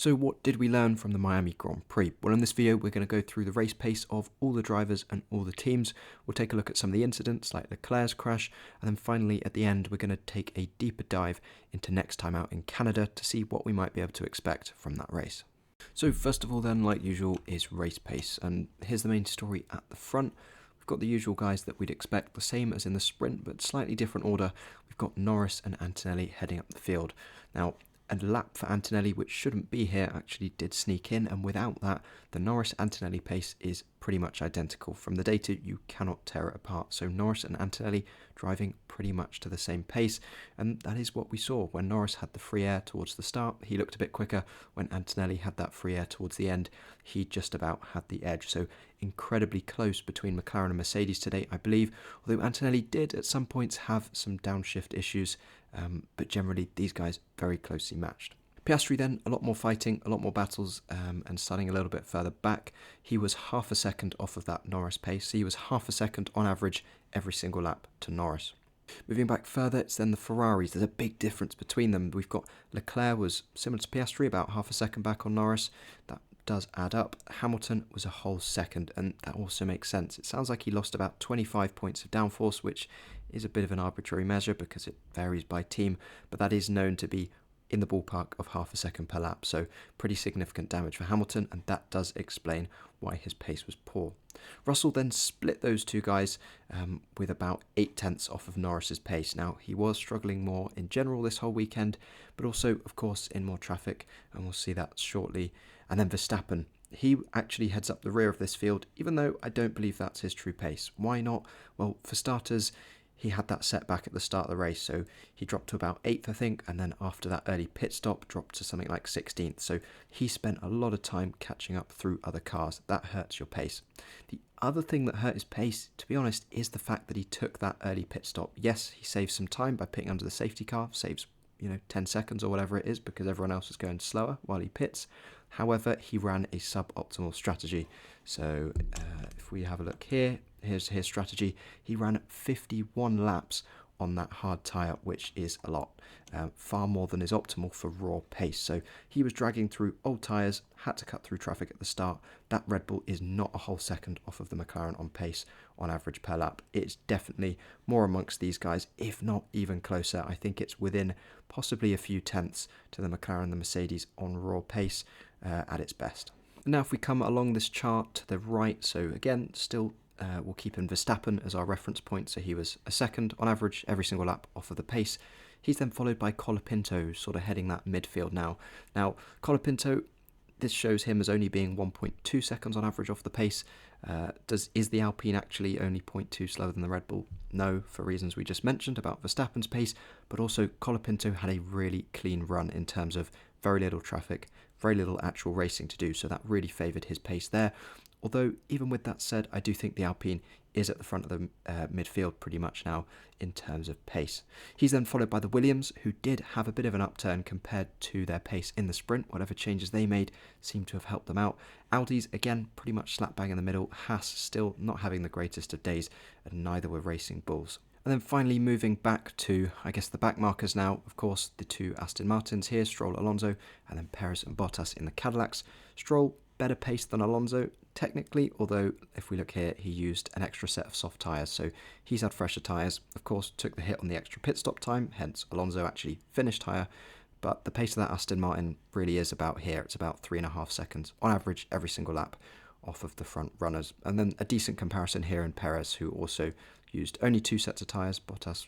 So what did we learn from the Miami Grand Prix? Well, in this video, we're going to go through the race pace of all the drivers and all the teams. We'll take a look at some of the incidents like Leclerc's crash, and then finally at the end, we're going to take a deeper dive into next time out in Canada to see what we might be able to expect from that race. So first of all then, like usual, is race pace, and here's the main story at the front. We've got the usual guys that we'd expect, the same as in the sprint, but slightly different order. We've got Norris and Antonelli heading up the field. Now, a lap for Antonelli, which shouldn't be here, actually did sneak in, and without that, the Norris-Antonelli pace is pretty much identical. From the data, you cannot tear it apart. So Norris and Antonelli driving pretty much to the same pace, and that is what we saw. When Norris had the free air towards the start, he looked a bit quicker. When Antonelli had that free air towards the end, he just about had the edge. So incredibly close between McLaren and Mercedes today, I believe, although Antonelli did at some points have some downshift issues, but generally these guys very closely matched. Piastri then, a lot more fighting, a lot more battles, and starting a little bit further back. He was half a second off of that Norris pace. He was half a second on average every single lap to Norris. Moving back further, it's then the Ferraris. There's a big difference between them. We've got Leclerc was similar to Piastri, about half a second back on Norris. That does add up. Hamilton was a whole second, and that also makes sense. It sounds like he lost about 25 points of downforce, which is a bit of an arbitrary measure because it varies by team, but that is known to be in the ballpark of half a second per lap, so pretty significant damage for Hamilton, and that does explain why his pace was poor. Russell then split those two guys with about 8/10 off of Norris's pace. Now, he was struggling more in general this whole weekend, but also, of course, in more traffic, and we'll see that shortly. And then Verstappen, he actually heads up the rear of this field, even though I don't believe that's his true pace. Why not? Well, for starters, he had that setback at the start of the race, so he dropped to about 8th, I think, and then after that early pit stop, dropped to something like 16th. So he spent a lot of time catching up through other cars. That hurts your pace. The other thing that hurt his pace, to be honest, is the fact that he took that early pit stop. Yes, he saved some time by pitting under the safety car, saves 10 seconds or whatever it is, because everyone else was going slower while he pits. However, he ran a suboptimal strategy. So if we have a look here, here's his strategy. He ran 51 laps on that hard tyre, which is a lot, far more than is optimal for raw pace. So he was dragging through old tyres, had to cut through traffic at the start. That Red Bull is not a whole second off of the McLaren on pace on average per lap. It's definitely more amongst these guys, if not even closer. I think it's within possibly a few tenths to the McLaren and the Mercedes on raw pace at its best. Now, if we come along this chart to the right, so again, still we'll keep in Verstappen as our reference point. So he was a second on average every single lap off of the pace. He's then followed by Colapinto, sort of heading that midfield now. Now, Colapinto, this shows him as only being 1.2 seconds on average off the pace. Is the Alpine actually only 0.2 slower than the Red Bull? No, for reasons we just mentioned about Verstappen's pace, but also Colapinto had a really clean run in terms of very little traffic, very little actual racing to do, so that really favoured his pace there. Although, even with that said, I do think the Alpine is at the front of the midfield pretty much now in terms of pace. He's then followed by the Williams, who did have a bit of an upturn compared to their pace in the sprint. Whatever changes they made seem to have helped them out. Audi's, again, pretty much slap bang in the middle. Haas still not having the greatest of days, and neither were Racing Bulls. And then finally moving back to, I guess, the back markers now. Of course, the two Aston Martins here, Stroll, Alonso, and then Perez and Bottas in the Cadillacs. Stroll, better pace than Alonso, technically, although if we look here, he used an extra set of soft tyres, so he's had fresher tyres. Of course, took the hit on the extra pit stop time, hence Alonso actually finished higher, but the pace of that Aston Martin really is about here. It's about 3.5 seconds on average every single lap off of the front runners. And then a decent comparison here in Perez, who also used only 2 sets of tyres. Bottas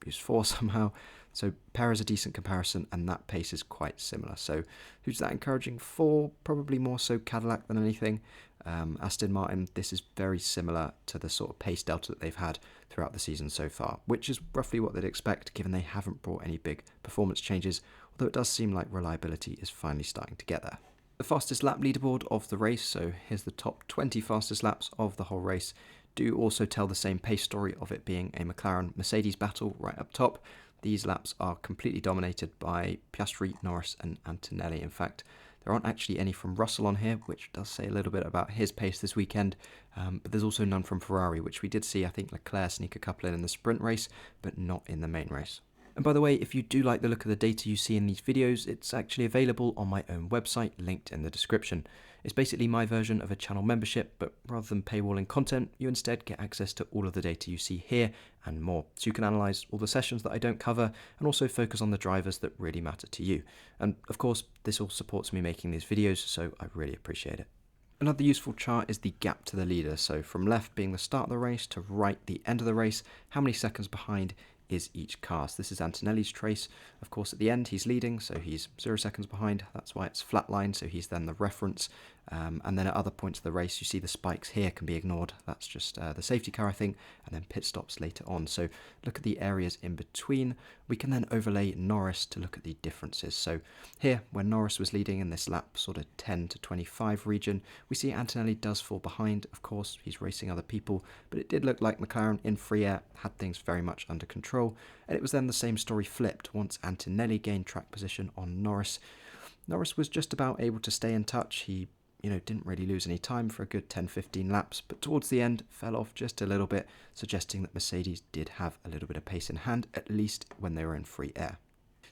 used 4 somehow. So Perez a decent comparison, and that pace is quite similar. So who's that encouraging for? Probably more so Cadillac than anything. Aston Martin, this is very similar to the sort of pace delta that they've had throughout the season so far, which is roughly what they'd expect given they haven't brought any big performance changes, although it does seem like reliability is finally starting to get there. The fastest lap leaderboard of the race, so here's the top 20 fastest laps of the whole race, do also tell the same pace story of it being a McLaren-Mercedes battle right up top. These laps are completely dominated by Piastri, Norris and Antonelli. In fact, there aren't actually any from Russell on here, which does say a little bit about his pace this weekend, but there's also none from Ferrari, which we did see, I think, Leclerc sneak a couple in the sprint race, but not in the main race. And by the way, if you do like the look of the data you see in these videos, it's actually available on my own website, linked in the description. It's basically my version of a channel membership, but rather than paywalling content, you instead get access to all of the data you see here and more. So you can analyse all the sessions that I don't cover and also focus on the drivers that really matter to you. And of course, this all supports me making these videos, so I really appreciate it. Another useful chart is the gap to the leader. So from left being the start of the race to right the end of the race, how many seconds behind is each car. So this is Antonelli's trace. Of course, at the end, he's leading, so he's 0 seconds behind. That's why it's flatline, so he's then the reference. And then at other points of the race, you see the spikes here can be ignored. That's just the safety car, I think, and then pit stops later on. So look at the areas in between. We can then overlay Norris to look at the differences. So here, when Norris was leading in this lap, sort of 10 to 25 region, we see Antonelli does fall behind. Of course, he's racing other people, but it did look like McLaren in free air had things very much under control. And it was then the same story flipped once Antonelli gained track position on Norris. Norris was just about able to stay in touch. He didn't really lose any time for a good 10-15 laps, but towards the end fell off just a little bit, suggesting that Mercedes did have a little bit of pace in hand, at least when they were in free air.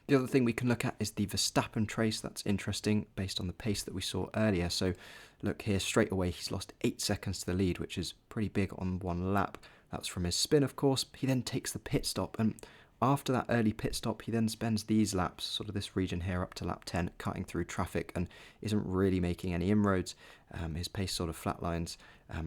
The other thing we can look at is the Verstappen trace. That's interesting based on the pace that we saw earlier. So look here, straight away he's lost 8 seconds to the lead, which is pretty big on one lap. That's from his spin, of course. He then takes the pit stop, and after that early pit stop, he then spends these laps, sort of this region here up to lap 10, cutting through traffic and isn't really making any inroads. His pace sort of flatlines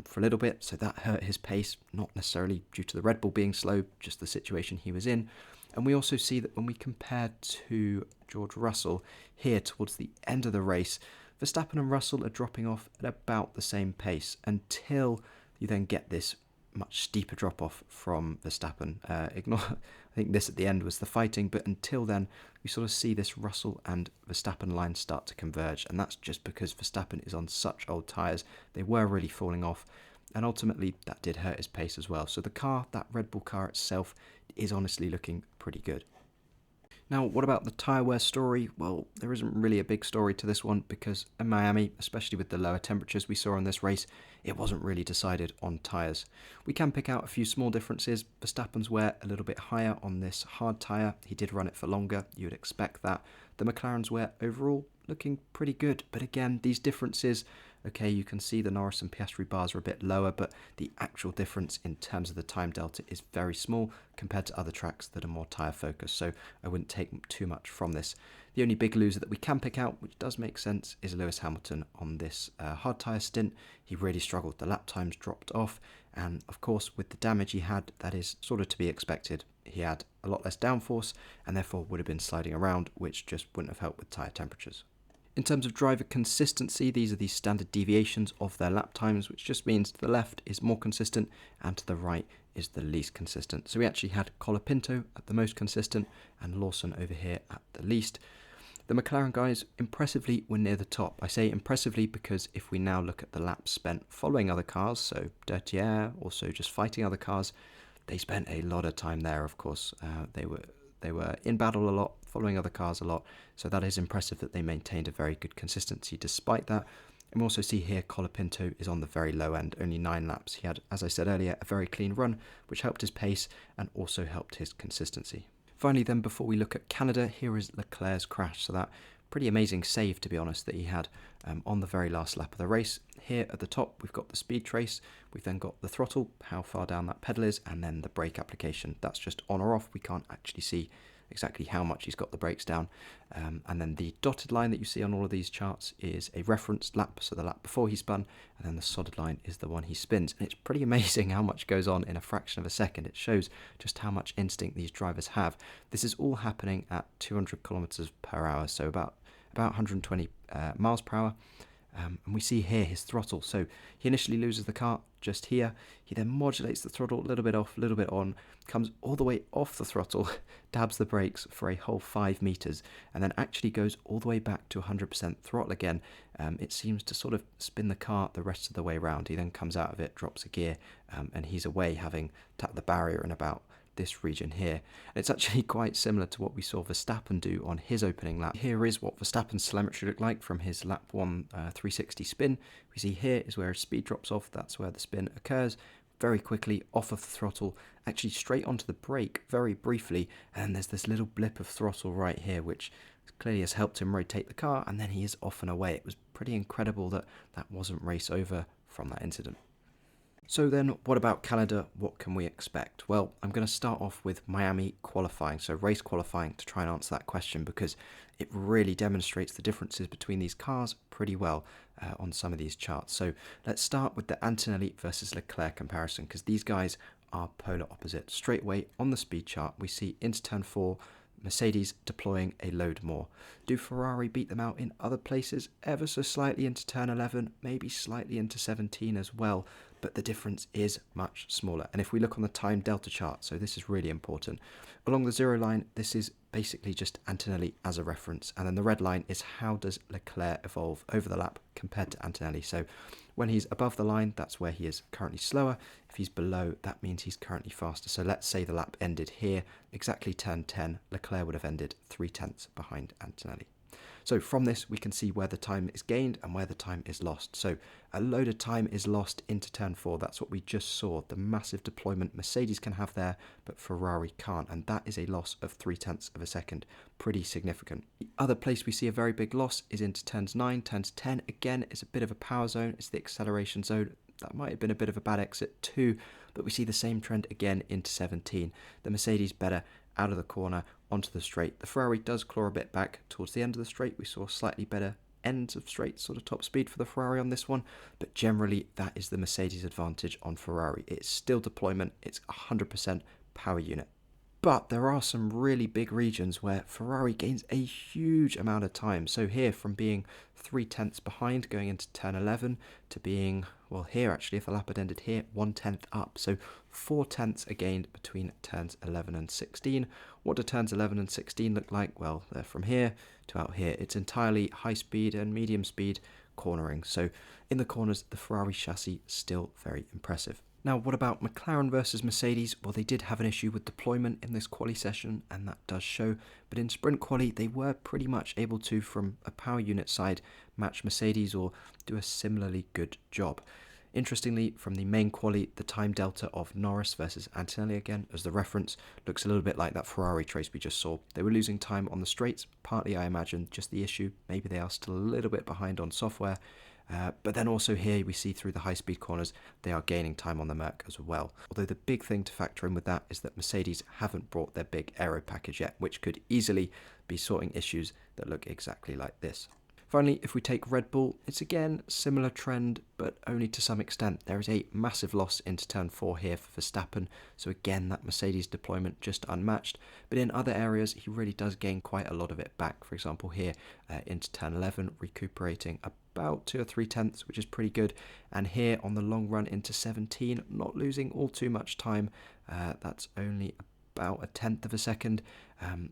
for a little bit, so that hurt his pace, not necessarily due to the Red Bull being slow, just the situation he was in. And we also see that when we compare to George Russell here towards the end of the race, Verstappen and Russell are dropping off at about the same pace until you then get this much steeper drop-off from Verstappen. I think this at the end was the fighting, but until then, we sort of see this Russell and Verstappen line start to converge, and that's just because Verstappen is on such old tyres. They were really falling off, and ultimately that did hurt his pace as well. So the car, that Red Bull car itself, is honestly looking pretty good. Now, what about the tyre wear story? Well, there isn't really a big story to this one because in Miami, especially with the lower temperatures we saw in this race, it wasn't really decided on tyres. We can pick out a few small differences. Verstappen's wear a little bit higher on this hard tyre. He did run it for longer. You would expect that. The McLaren's wear overall looking pretty good. But again, these differences, okay, you can see the Norris and Piastri bars are a bit lower, but the actual difference in terms of the time delta is very small compared to other tracks that are more tyre focused, so I wouldn't take too much from this. The only big loser that we can pick out, which does make sense, is Lewis Hamilton on this hard tyre stint. He really struggled. The lap times dropped off, and of course with the damage he had, that is sort of to be expected. He had a lot less downforce and therefore would have been sliding around, which just wouldn't have helped with tyre temperatures. In terms of driver consistency, these are the standard deviations of their lap times, which just means to the left is more consistent and to the right is the least consistent. So we actually had Colapinto at the most consistent and Lawson over here at the least. The McLaren guys impressively were near the top. I say impressively because if we now look at the laps spent following other cars, so dirty air, also just fighting other cars, they spent a lot of time there, of course. They were in battle a lot, following other cars a lot, so that is impressive that they maintained a very good consistency despite that. And we also see here Colapinto is on the very low end, only 9 laps. He had, as I said earlier, a very clean run, which helped his pace and also helped his consistency. Finally then, before we look at Canada, here is Leclerc's crash. So that pretty amazing save, to be honest, that he had on the very last lap of the race. Here at the top, we've got the speed trace. We've then got the throttle, how far down that pedal is, and then the brake application. That's just on or off. We can't actually see exactly how much he's got the brakes down. And then the dotted line that you see on all of these charts is a reference lap, so the lap before he spun, and then the solid line is the one he spins. And it's pretty amazing how much goes on in a fraction of a second. It shows just how much instinct these drivers have. This is all happening at 200 kilometers per hour, so about 120 miles per hour. And we see here his throttle. So he initially loses the car just here. He then modulates the throttle a little bit off, a little bit on, comes all the way off the throttle, dabs the brakes for a whole 5 meters, and then actually goes all the way back to 100% throttle again. It seems to sort of spin the car the rest of the way around. He then comes out of it, drops a gear, and he's away, having tapped the barrier in about this region here. And it's actually quite similar to what we saw Verstappen do on his opening lap. Here is what Verstappen's telemetry looked like from his lap 1 360 spin. We see here is where his speed drops off. That's where the spin occurs. very quickly off of the throttle, actually straight onto the brake very briefly, and there's this little blip of throttle right here, which clearly has helped him rotate the car, and then he is off and away. It was pretty incredible that that wasn't race over from that incident. So then, what about Canada? What can we expect? Well, I'm going to start off with Miami qualifying, so race qualifying, to try and answer that question, because it really demonstrates the differences between these cars pretty well on some of these charts. So let's start with the Antonelli versus Leclerc comparison, because these guys are polar opposite. Straight away on the speed chart, we see into turn 4, Mercedes deploying a load more. Do Ferrari beat them out in other places? Ever so slightly into turn 11, maybe slightly into 17 as well, but the difference is much smaller. And if we look on the time delta chart, so this is really important, along the 0 line, this is basically just Antonelli as a reference, and then the red line is how does Leclerc evolve over the lap compared to Antonelli. So when he's above the line, that's where he is currently slower. If he's below, that means he's currently faster. So let's say the lap ended here, exactly turn 10, Leclerc would have ended 3/10 behind Antonelli. So from this, we can see where the time is gained and where the time is lost. So a load of time is lost into turn 4. That's what we just saw, the massive deployment Mercedes can have there, but Ferrari can't. And that is a loss of 3/10 of a second. Pretty significant. The other place we see a very big loss is into turns 9, turns 10. Again, it's a bit of a power zone. It's the acceleration zone. That might have been a bit of a bad exit too, but we see the same trend again into 17. The Mercedes better out of the corner onto the straight. The Ferrari does claw a bit back towards the end of the straight. We saw slightly better ends of straight, sort of top speed for the Ferrari on this one, but generally that is the Mercedes advantage on Ferrari. It's still deployment, it's 100% power unit. But there are some really big regions where Ferrari gains a huge amount of time. So here, from being 3/10 behind going into turn 11 to being, well, here actually, if the lap had ended here, 1/10 up. So 4/10 are gained between turns 11 and 16. What do turns 11 and 16 look like? Well, they're from here to out here. It's entirely high speed and medium speed cornering. So in the corners, the Ferrari chassis still very impressive. Now, what about McLaren versus Mercedes? Well, they did have an issue with deployment in this quali session, and that does show. But in sprint quali, they were pretty much able to, from a power unit side, match Mercedes or do a similarly good job. Interestingly, from the main quali, the time delta of Norris versus Antonelli, again, as the reference, looks a little bit like that Ferrari race we just saw. They were losing time on the straights, partly, I imagine, just the issue. Maybe they are still a little bit behind on software. But then also here we see through the high-speed corners they are gaining time on the Merc as well. Although the big thing to factor in with that is that Mercedes haven't brought their big aero package yet, which could easily be sorting issues that look exactly like this. Finally, if we take Red Bull, it's again similar trend, but only to some extent. There is a massive loss into turn 4 here for Verstappen, so again that Mercedes deployment just unmatched. But in other areas, he really does gain quite a lot of it back. For example, here into turn 11, recuperating about 2 or 3/10, which is pretty good. And here on the long run into 17, not losing all too much time. That's only about 1/10 of a second,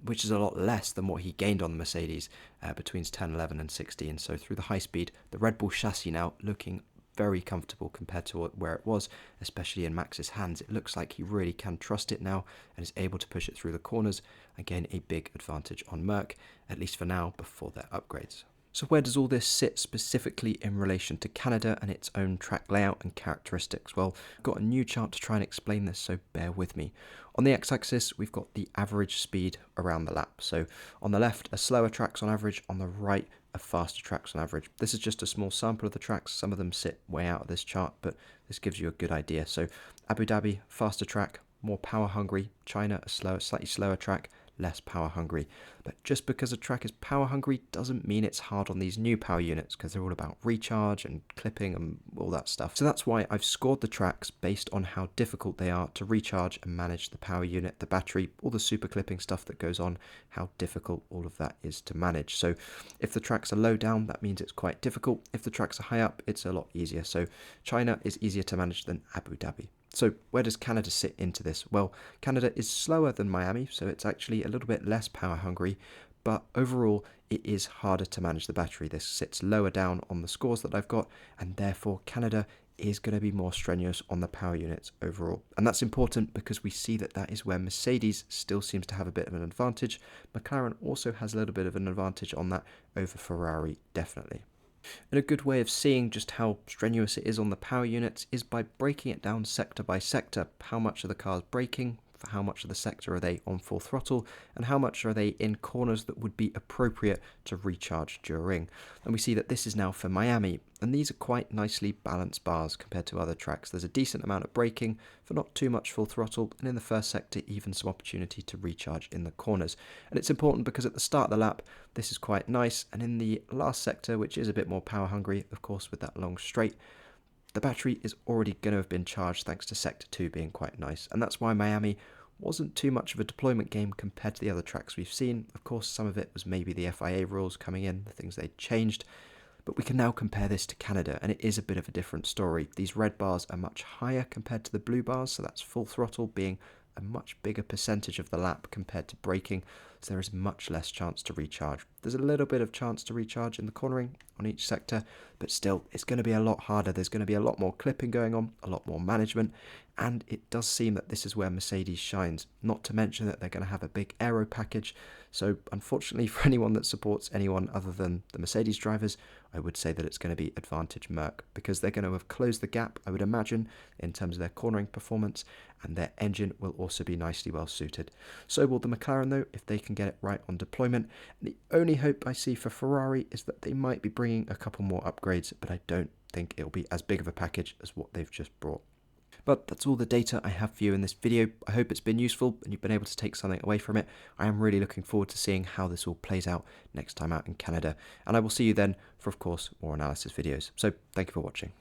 which is a lot less than what he gained on the Mercedes between turn 11 and 16. So through the high speed, the Red Bull chassis now looking very comfortable compared to where it was, especially in Max's hands. It looks like he really can trust it now and is able to push it through the corners. Again, a big advantage on Merc, at least for now, before their upgrades. So where does all this sit specifically in relation to Canada and its own track layout and characteristics? Well, I've got a new chart to try and explain this, so bear with me. On the x-axis, we've got the average speed around the lap. So on the left, a slower tracks on average. On the right, a faster tracks on average. This is just a small sample of the tracks. Some of them sit way out of this chart, but this gives you a good idea. So Abu Dhabi, faster track, more power hungry. China, a slightly slower track, less power hungry. But just because a track is power hungry doesn't mean it's hard on these new power units, because they're all about recharge and clipping and all that stuff. So that's why I've scored the tracks based on how difficult they are to recharge and manage the power unit, the battery, all the super clipping stuff that goes on, how difficult all of that is to manage. So if the tracks are low down, that means it's quite difficult. If the tracks are high up, it's a lot easier. So China is easier to manage than Abu Dhabi. So where does Canada sit into this? Well, Canada is slower than Miami, so it's actually a little bit less power hungry, but overall it is harder to manage the battery. This sits lower down on the scores that I've got, and therefore Canada is going to be more strenuous on the power units overall. And that's important because we see that that is where Mercedes still seems to have a bit of an advantage. McLaren also has a little bit of an advantage on that over Ferrari, definitely. And a good way of seeing just how strenuous it is on the power units is by breaking it down sector by sector. How much are the cars braking? For how much of the sector are they on full throttle? And how much are they in corners that would be appropriate to recharge during? And we see that this is now for Miami. And these are quite nicely balanced bars compared to other tracks. There's a decent amount of braking for not too much full throttle, and in the first sector, even some opportunity to recharge in the corners. And it's important because at the start of the lap, this is quite nice, and in the last sector, which is a bit more power hungry, of course, with that long straight, the battery is already going to have been charged thanks to sector 2 being quite nice, and that's why Miami wasn't too much of a deployment game compared to the other tracks we've seen. Of course, some of it was maybe the FIA rules coming in, the things they'd changed, but we can now compare this to Canada, and it is a bit of a different story. These red bars are much higher compared to the blue bars, so that's full throttle being a much bigger percentage of the lap compared to braking, so there is much less chance to recharge. There's a little bit of chance to recharge in the cornering on each sector, but still, it's going to be a lot harder. There's going to be a lot more clipping going on, a lot more management, and it does seem that this is where Mercedes shines, not to mention that they're going to have a big aero package. So unfortunately for anyone that supports anyone other than the Mercedes drivers, I would say that it's going to be advantage Merc, because they're going to have closed the gap, I would imagine, in terms of their cornering performance, and their engine will also be nicely well suited. So will the McLaren though, if they can get it right on deployment. And the only hope I see for Ferrari is that they might be bringing a couple more upgrades, but I don't think it'll be as big of a package as what they've just brought. But that's all the data I have for you in this video. I hope it's been useful and you've been able to take something away from it. I am really looking forward to seeing how this all plays out next time out in Canada. And I will see you then for, of course, more analysis videos. So thank you for watching.